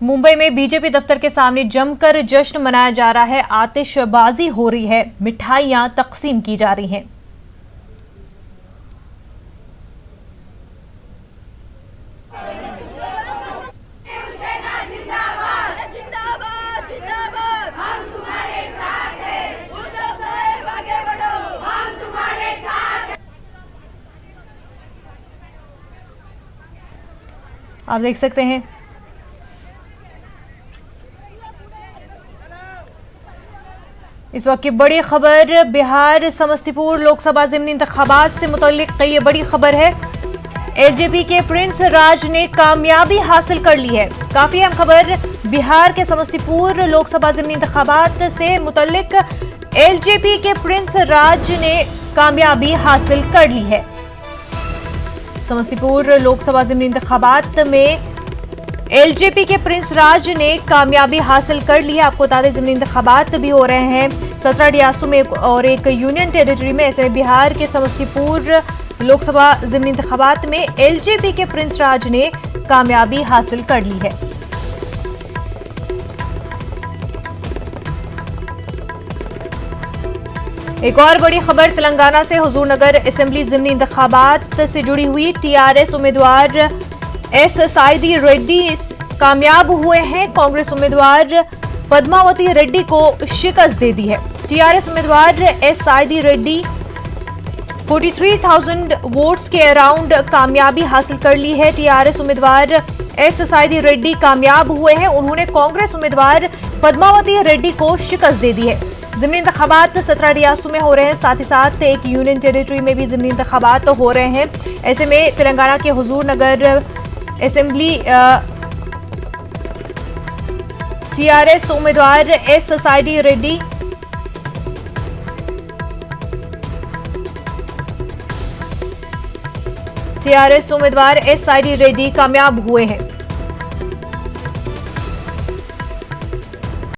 मुंबई में बीजेपी दफ्तर के सामने जमकर जश्न मनाया जा रहा है। आतिशबाजी हो रही है, मिठाइयां तकसीम की जा रही हैं। आप देख सकते हैं इस वक्त की बड़ी खबर बिहार समस्तीपुर लोकसभा ज़िमनी इंतखाबात से मुतल्लिक ये बड़ी खबर है। एलजेपी के प्रिंस राज ने कामयाबी हासिल कर ली है। काफी अहम खबर बिहार के समस्तीपुर लोकसभा ज़िमनी इंतखाबात से मुतल्लिक एलजेपी के प्रिंस राज ने कामयाबी हासिल कर ली है। समस्तीपुर लोकसभा ज़िमनी इंतखाबात में एलजेपी के प्रिंस राज ने कामयाबी हासिल कर ली है। आपको बता दें ज़िमनी इंतखाबात भी हो रहे हैं 17 रियासतों में और एक यूनियन टेरिटरी में। ऐसे में बिहार के समस्तीपुर लोकसभा ज़िमनी इंतखाबात में एलजेपी के प्रिंस राज ने कामयाबी हासिल कर ली है। एक और बड़ी खबर तेलंगाना से हुजूरनगर असेंबली ज़िमनी इंतखाबात से जुड़ी हुई। टीआरएस उम्मीदवार एस साइदी रेड्डी कामयाब हुए हैं। कांग्रेस उम्मीदवार पद्मावती रेड्डी को शिकस्त दे दी है। टीआरएस उम्मीदवार एस साइदी रेड्डी 43,000 वोट्स के अराउंड कामयाबी हासिल कर ली है। टीआरएस उम्मीदवार एस साइदी रेड्डी कामयाब हुए हैं। उन्होंने कांग्रेस उम्मीदवार पद्मावती रेड्डी को शिकस्त दे दी है। ज़िमनी इंतखाबात 17 रियासतों में हो रहे हैं, साथ ही साथ एक यूनियन टेरिटरी में भी ज़िमनी इंतखाबात हो रहे हैं। ऐसे में तेलंगाना के हुजूरनगर असेंबली टीआरएस उम्मीदवार एस साइदी रेड्डी कामयाब हुए हैं।